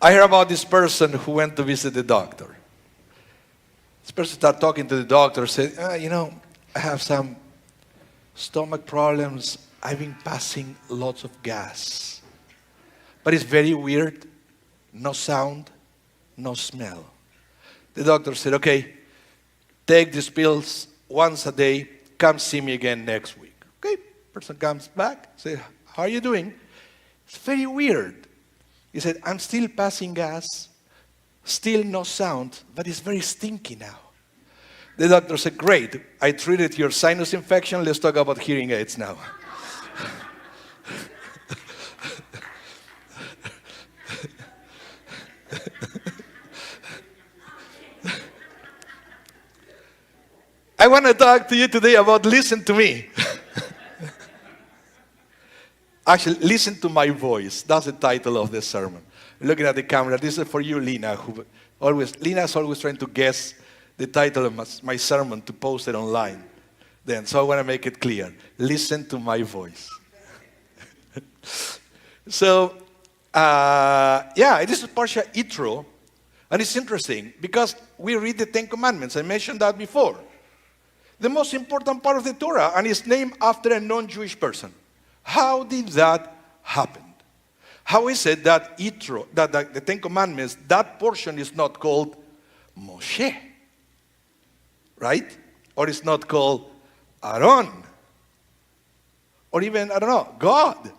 I heard about this person who went to visit the doctor. This person started talking to the doctor, said, I have some stomach problems. I've been passing lots of gas. But it's very weird. No sound, no smell. The doctor said, okay, take these pills once a day. Come see me again next week. Okay, person comes back, says, how are you doing? It's very weird. He said, I'm still passing gas, still no sound, but it's very stinky now. The doctor said, great, I treated your sinus infection. Let's talk about hearing aids now. I want to talk to you today about listen to me. Actually, listen to my voice. That's the title of this sermon. Looking at the camera, this is for you, Lina. Lina's always trying to guess the title of my sermon to post it online. So I want to make it clear. Listen to my voice. So, it is Shabbat Yitro, and it's interesting because we read the Ten Commandments. I mentioned that before. The most important part of the Torah, and it's named after a non-Jewish person. How did that happen? How is it that Yitro, that the Ten Commandments, that portion is not called Moshe, right? Or it's not called Aaron, or even, God.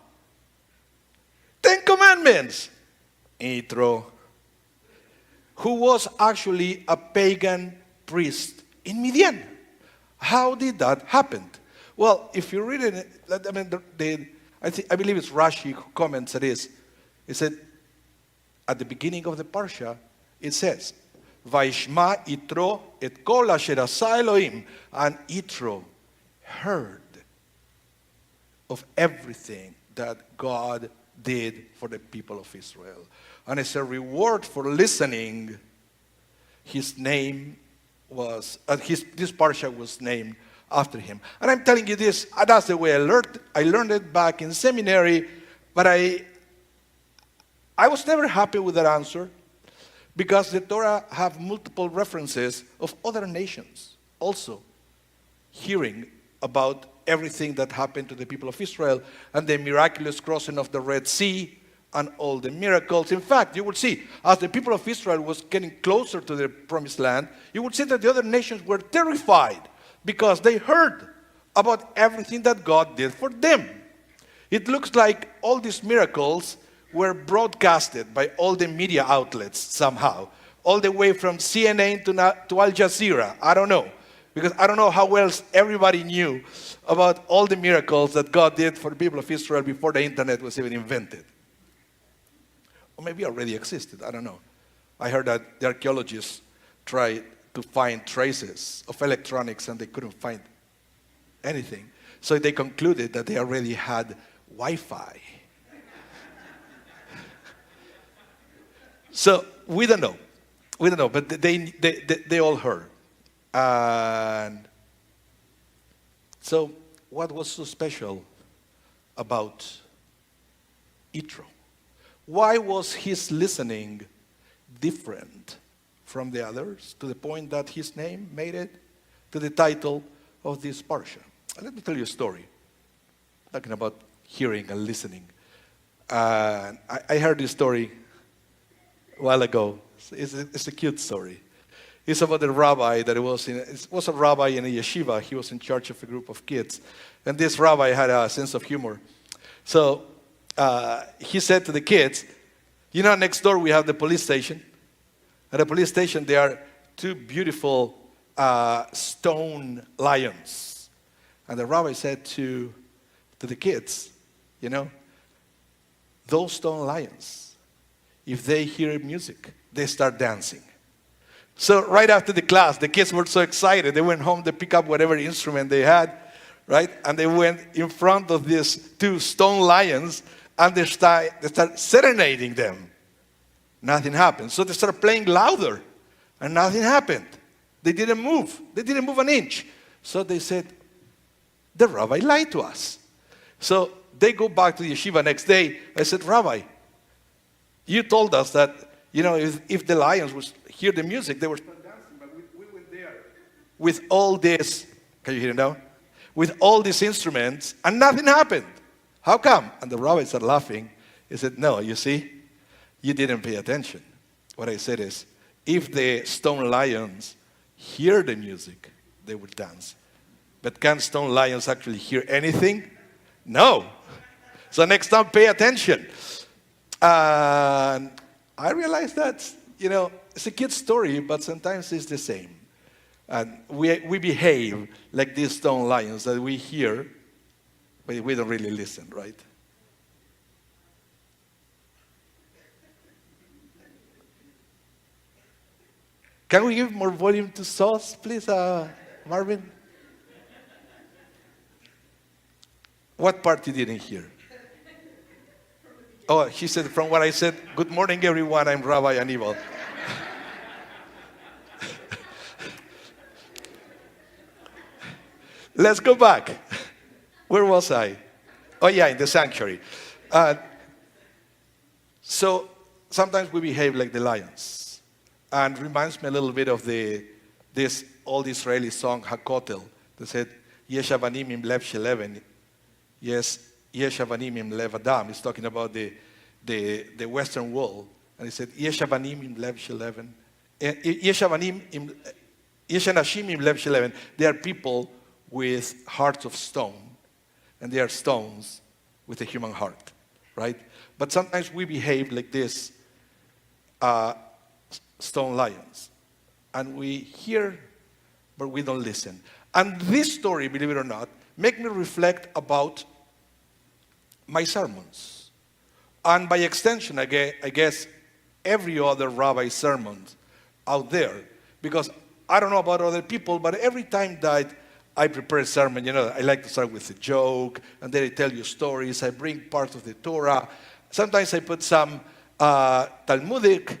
Ten Commandments. Yitro, who was actually a pagan priest in Midian. How did that happen? Well, if you read it, I believe it's Rashi who comments on this. He said, at the beginning of the parsha, it says, Vaishma Yitro et kol asher asa Elohim, and Yitro heard of everything that God did for the people of Israel. And as a reward for listening, his name was, this parsha was named after him. And I'm telling you this, that's the way I learned it back in seminary, but I was never happy with that answer because the Torah have multiple references of other nations also hearing about everything that happened to the people of Israel and the miraculous crossing of the Red Sea and all the miracles. In fact, you would see, as the people of Israel was getting closer to the promised land, you would see that the other nations were terrified because they heard about everything that God did for them. It looks like all these miracles were broadcasted by all the media outlets somehow, all the way from CNN to Al Jazeera. I don't know, because I don't know how else everybody knew about all the miracles that God did for the people of Israel before the internet was even invented. Or maybe already existed, I don't know. I heard that the archaeologists tried to find traces of electronics and they couldn't find anything. So they concluded that they already had Wi-Fi. So we don't know, but they all heard. And so what was so special about Yitro? Why was his listening different from the others to the point that his name made it to the title of this parsha? Let me tell you a story, talking about hearing and listening. I heard this story a while ago. It's a cute story. It's about a rabbi that was a rabbi in a yeshiva. He was in charge of a group of kids. And this rabbi had a sense of humor. So he said to the kids, next door we have the police station. At the police station there are two beautiful stone lions. And the rabbi said to the kids, those stone lions, if they hear music, they start dancing. So right after the class, the kids were so excited. They went home to pick up whatever instrument they had, right? And they went in front of these two stone lions and they start serenading them. Nothing happened. So they started playing louder and nothing happened. They didn't move. They didn't move an inch. So they said, the rabbi lied to us. So they go back to the yeshiva next day. I said, Rabbi, you told us that if the lions would hear the music, they were start dancing, but we went there with all this, can you hear it now? With all these instruments, and nothing happened. How come? And the rabbis are laughing. He said, no, you see, you didn't pay attention. What I said is, if the stone lions hear the music, they would dance. But can stone lions actually hear anything? No. So next time, pay attention. And I realized that, it's a kid's story, but sometimes it's the same. And we behave like these stone lions that we hear, but we don't really listen, right? Can we give more volume to sauce, please, Marvin? What part you didn't hear? Oh, she said, from what I said, good morning, everyone, I'm Rabbi Anibal. Let's go back. Where was I? Oh, yeah, in the sanctuary. So sometimes we behave like the lions. And reminds me a little bit of this old Israeli song, Hakotel, that said, Yesh avanim im lev sheleven. Yes, Yesh avanim im lev adam. It's talking about the Western world. And he said, Yesh avanim im lev sheleven. Yesh anashim im lev sheleven. They are people with hearts of stone, and they are stones with a human heart, right? But sometimes we behave like this stone lions, and we hear, but we don't listen. And this story, believe it or not, make me reflect about my sermons, and by extension, I guess, every other rabbi's sermons out there, because I don't know about other people, but every time that I prepare a sermon, I like to start with a joke, and then I tell you stories. I bring parts of the Torah. Sometimes I put some Talmudic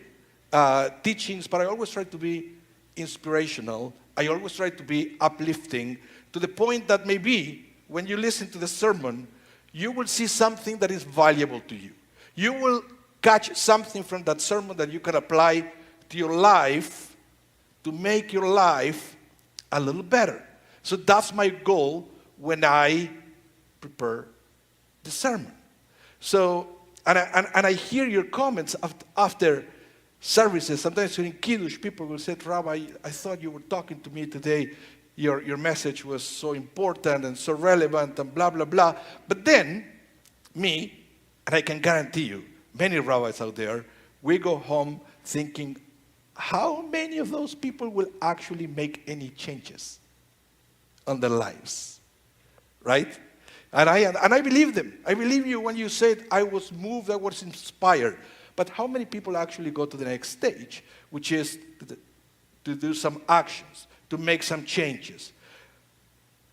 teachings, but I always try to be inspirational. I always try to be uplifting, to the point that maybe when you listen to the sermon, you will see something that is valuable to you. You will catch something from that sermon that you can apply to your life to make your life a little better. So that's my goal when I prepare the sermon. So, and I hear your comments after services. Sometimes during Kiddush, people will say, Rabbi, I thought you were talking to me today. Your message was so important and so relevant and blah, blah, blah. But then, me, and I can guarantee you, many rabbis out there, we go home thinking, how many of those people will actually make any changes on their lives, right? And I believe them. I believe you when you said, I was moved, I was inspired. But how many people actually go to the next stage, which is to do some actions, to make some changes?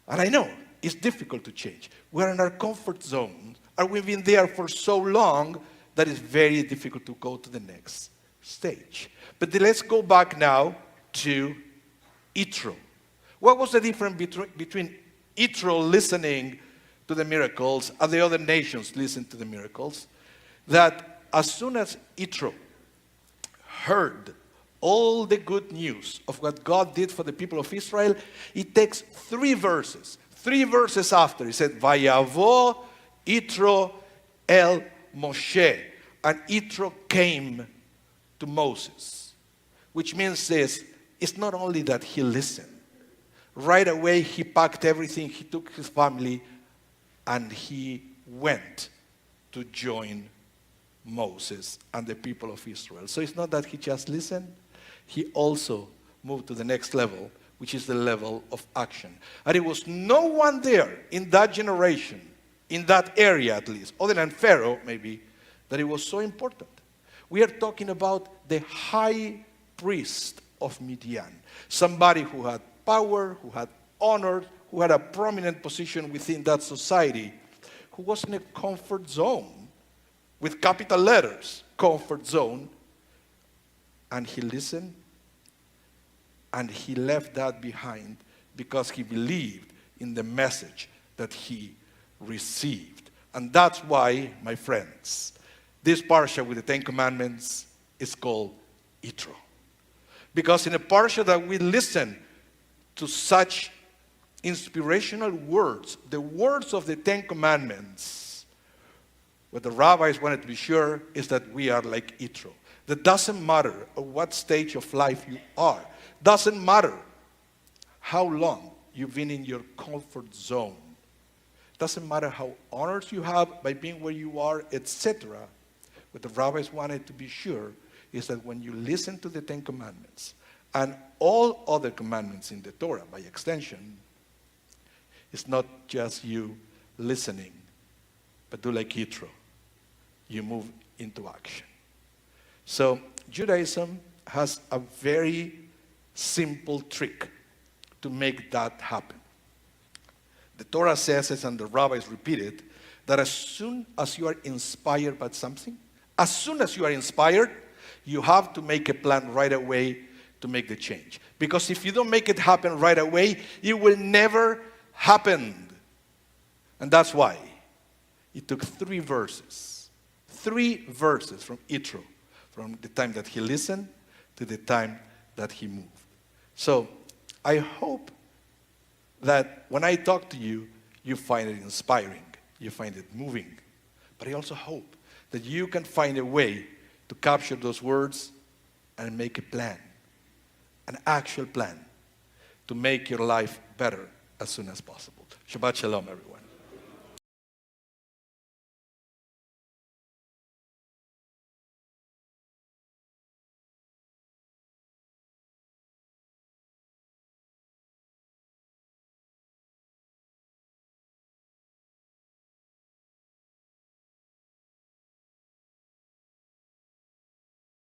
And I know it's difficult to change. We're in our comfort zone, and we've been there for so long that it's very difficult to go to the next stage. But let's go back now to Yitro. What was the difference between Yitro listening to the miracles and the other nations listened to the miracles? That as soon as Yitro heard all the good news of what God did for the people of Israel, it takes 3 verses. 3 verses after, he said, Vayavo Yitro el Moshe. And Yitro came to Moses. Which means this, it's not only that he listened. Right away, he packed everything, he took his family, and he went to join Moses and the people of Israel. So it's not that he just listened, he also moved to the next level, which is the level of action. And there was no one there in that generation, in that area at least, other than Pharaoh maybe, that it was so important. We are talking about the high priest of Midian, somebody who had power, who had honor, who had a prominent position within that society, who was in a comfort zone, with capital letters, comfort zone, and he listened, and he left that behind because he believed in the message that he received. And that's why, my friends, this parsha with the 10 Commandments is called Yitro. Because in a parsha that we listen to such inspirational words, the words of the Ten Commandments, what the rabbis wanted to be sure is that we are like Yitro. That doesn't matter at what stage of life you are. Doesn't matter how long you've been in your comfort zone. Doesn't matter how honors you have by being where you are, etc. What the rabbis wanted to be sure is that when you listen to the Ten Commandments and all other commandments in the Torah, by extension, it's not just you listening, but do like Yitro. You move into action. So Judaism has a very simple trick to make that happen. The Torah says it, and the rabbis repeat it, that as soon as you are inspired by something, as soon as you are inspired, you have to make a plan right away to make the change. Because if you don't make it happen right away, it will never happen. And that's why it took 3 verses from Yitro, from the time that he listened to the time that he moved. So I hope that when I talk to you, you find it inspiring, you find it moving. But I also hope that you can find a way to capture those words and make a plan, an actual plan, to make your life better as soon as possible. Shabbat Shalom, everyone.